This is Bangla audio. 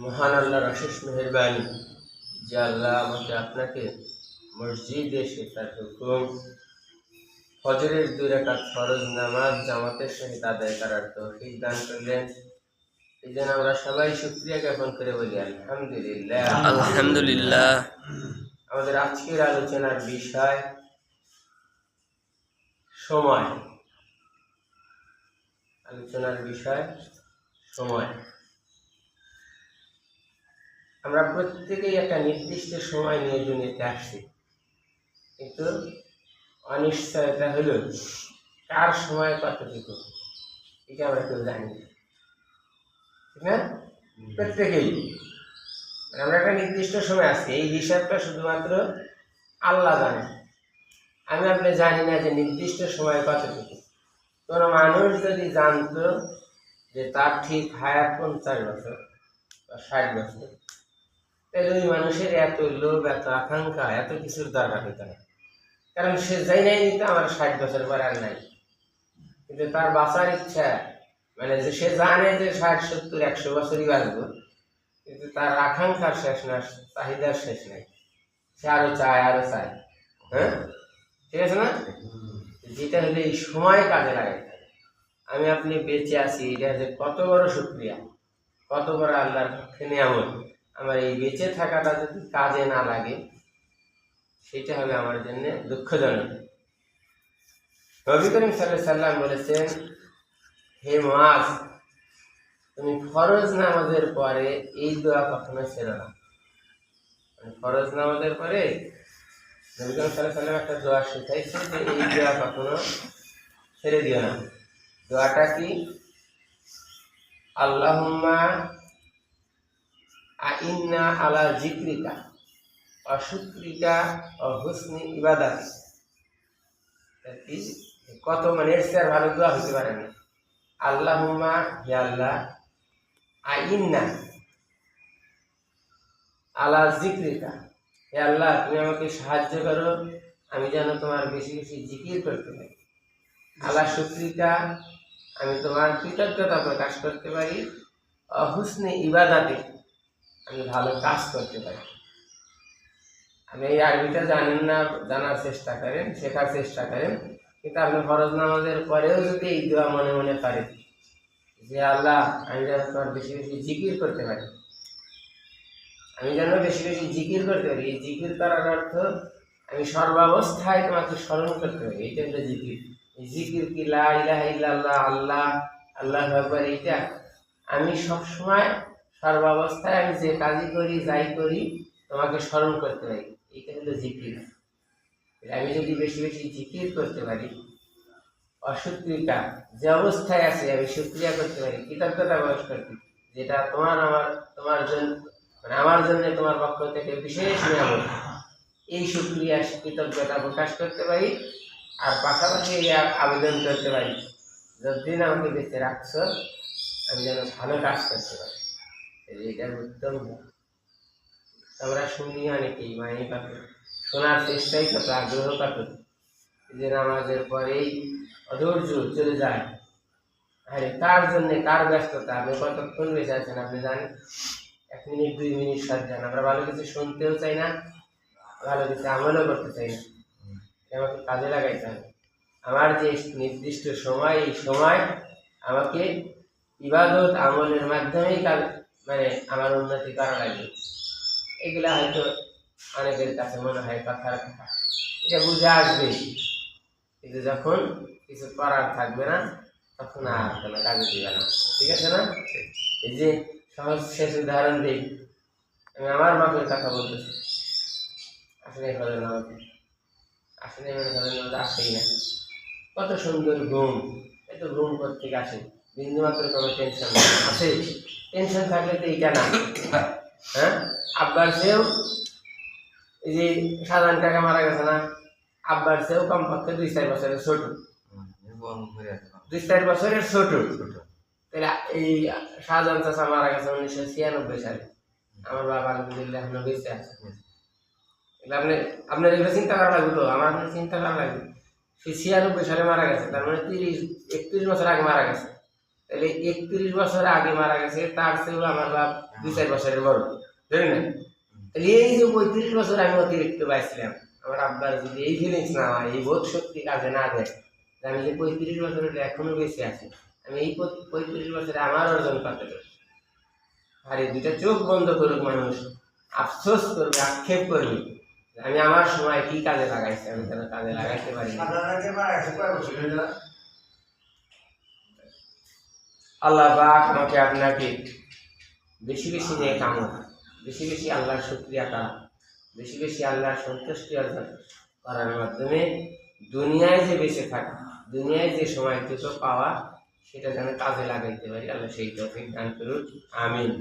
মহান আল্লাহর অশেষ মেহেরবানি যে আল্লাহ আমাকে আপনাকে মসজিদে এসে তার হুকুম ফজরের 2 রাকাত ফরজ নামাজ জামাতের সহিত আদায় করার তৌফিক দান করলেন। এই জন্য আমরা সবাই শুকরিয়া জ্ঞাপন করে বলি আলহামদুলিল্লাহ। আলহামদুলিল্লাহ। আমাদের আজকের আলোচনার বিষয় সময়। সময়। আমরা প্রত্যেকেই একটা নির্দিষ্ট সময় নিয়ে দুনিয়াতে আসছি, কিন্তু অনিশ্চয়তা হলো কার সময় কতটুকু, এটা আমরা কেউ জানি না, ঠিক না? প্রত্যেকেই আমরা একটা নির্দিষ্ট সময় আসছি, এই হিসাবটা শুধুমাত্র আল্লাহ জানে। আমি আপনি জানি না যে নির্দিষ্ট সময় কতটুকু। কোনো মানুষ যদি জানতো যে তার ঠিক হায়াত 50 বছর বা 60 বছর, তাহলে ওই মানুষের এত লোভ, এত আকাঙ্ক্ষা, এত কিছুর দরকার হতো না। কারণ সে যাই নাই নিতে আমার 60 বছর পর আর নাই, কিন্তু তার বাঁচার ইচ্ছা, মানে যে সে জানে যে 60, 70, 100 বছরই বাঁচবো, কিন্তু তার আকাঙ্ক্ষার শেষ না, চাহিদার শেষ নাই, সে আরো চায়। হ্যাঁ, ঠিক আছে না? যেটা হলে এই সময় কাজে লাগে। আমি আপনি বেঁচে আছি, এটা যে কত বড় শুকরিয়া, কত বড় আল্লাহর পক্ষে নিয়ামত। আমার এই বেঁচে থাকাটা যদি কাজে না লাগে, সেটা হবে আমার জন্য দুঃখজনক। নবী করিম সাল্লাল্লাহু আলাইহি ওয়াসাল্লাম বলেছেন, হে মুআজ, তুমি ফরজ নামাজের পরে এই দোয়া কখনো ছেড়ো না। ফরজ নামাজের পরে নবী করিম সাল্লাল্লাহু আলাইহি ওয়াসাল্লাম একটা দোয়া শিখাইছে যে এই দোয়া কখনো ছেড়ে দিও না। দোয়াটা কি? আল্লাহুম্মা আইন্না আলা যিকরিকা ওয়া শুকরিকা ওয়া হুসনি ইবাদাতিক। কত মানে এর চেয়ে ভালো দোয়া হতে পারে না। আল্লাহুম্মা, হে আল্লাহ, আইন্না আলা যিকরিকা, হে আল্লাহ, তুমি আমাকে সাহায্য করো আমি যেন তোমার বেশি বেশি জিকির করতে পারি। আলা শুকরিকা, আমি তোমার কৃতজ্ঞতা প্রকাশ করতে পারি। হুসনে ইবাদাতে, আমি ভালো কাজ করতে পারি। আমি এই আরবিটা জানেন না, জানার চেষ্টা করেন, শেখার চেষ্টা করেন। কিন্তু আপনি ফরজ নামাজের পরেও যদি এই দোয়া মনে মনে করেন যে আল্লাহ, আমি যেন তোমার বেশি বেশি জিকির করতে পারি, আমি যেন বেশি বেশি জিকির করতে পারি। এই জিকির করার অর্থ আমি সর্বাবস্থায় তোমাকে স্মরণ করতে পারি, এইটা হলো জিকির। এই জিকির কি লা ইলাহা ইল্লাল্লাহ, আল্লাহ আল্লাহু আকবার, এইটা আমি সবসময় সর্বাবস্থায় আমি যে কাজই করি, যাই করি, তোমাকে স্মরণ করতে পারি, এইটা হলো জিকির। আমি যদি বেশি বেশি জিকির করতে পারি, অশুক্রিয়া, যে অবস্থায় আছে আমি শুক্রিয়া করতে পারি, কৃতজ্ঞতা প্রকাশ করতে, যেটা তোমার জন্য, মানে আমার জন্য তোমার পক্ষ থেকে বিশেষ নিয়ামত, এই শুক্রিয়া কৃতজ্ঞতা প্রকাশ করতে পারি। আর পাশাপাশি এই আবেদন করতে পারি, যতদিন আমাকে বেঁচে রাখছো আমি যেন ভালো কাজ করতে পারি। এটার উত্তম। আমরা শুনি অনেকেই মাইনে পাবো, শোনার চেষ্টাই কত, আগ্রহ কত, যে নামাজের পরেই অধৈর্য চলে যায়। আরে কার জন্যে, কার ব্যস্ততা, আপনি কতক্ষণ বেঁচে আছেন আপনি জানেন? 1 মিনিট 2 মিনিট সাথ যান। আমরা ভালো কিছু শুনতেও চাই না, ভালো কিছু আমলও করতে চাই না। আমাকে কাজে লাগাইতে হবে। আমার যে নির্দিষ্ট সময়, এই সময় আমাকে ইবাদত আমলের মাধ্যমেই কাজ, মানে আমার উন্নতি করা লাগবে। এগুলা হয়তো অনেকের কাছে মনে হয় কথার কথা, এটা বুঝে আসবে, কিন্তু যখন কিছু করার থাকবে না, তখন আর কোনো কাজে দিবে না। ঠিক আছে না? এই যে সহজ শেষ উদাহরণ দিই, আমি আমার বাপের কথা বলতেছি। আসলে হলেন আমাকে, আসলে আসেই না। কত সুন্দর ঘুম, এত ঘুম থেকে আসে, বিন্দুমাত্র কোনো টেনশন আছে? টেনশন থাকলে তো এইটা না। হ্যাঁ, আব্বার চেয়েও, এই যে সাধারণ টাকা মারা গেছে না, আব্বার চেয়েও কমপক্ষে 2-4 বছরের ছোট, 2-4 বছরের ছোট। তাহলে এই শাহজাহান চাচা মারা গেছে 1996 সালে, আমার বাবা আলহামদুলিল্লাহ এখনো বেঁচে আছে। আপনার এগুলো চিন্তা করা লাগবে তো, আমার চিন্তা করা লাগবে। সে 96 সালে মারা গেছে, তার মানে 30-31 বছর আগে মারা গেছে। তাহলে 31 বছর আগে মারা গেছে, তার চেয়েও আমার বাপ 2-4 বছরের বড়, জানি না। তাহলে এই যে 35 বছর আমি অতিরিক্ত পাইছিলাম, আমার আব্বার যদি এই ফিলিংস না হয়, এই বোধ শক্তি কাজে না দেয়, আমি যে 35 বছর হলে এখনো বেঁচে আছি, আমি এই 35 বছরে আমার অর্জন করতে পারি। আর এই দুইটা চোখ বন্ধ করুক মানুষ, আফসোস করবে, আক্ষেপ করবে, আমি আমার সময় কি কাজে লাগাইছি, আমি কেন কাজে লাগাইতে পারি। আল্লাহ পাক আমাকে আপনাকে বেশি বেশি নিয়ে কামনা, বেশি বেশি আল্লাহর শুকরিয়া করা, বেশি বেশি আল্লাহর সন্তুষ্টি অর্জন করার মাধ্যমে দুনিয়ায় যে বেঁচে থাকা, দুনিয়ায় যে সময়টুকু পাওয়া, সেটা যেন কাজে লাগাইতে পারি। আল্লাহ সেই তৌফিক দান করুন, আমিন।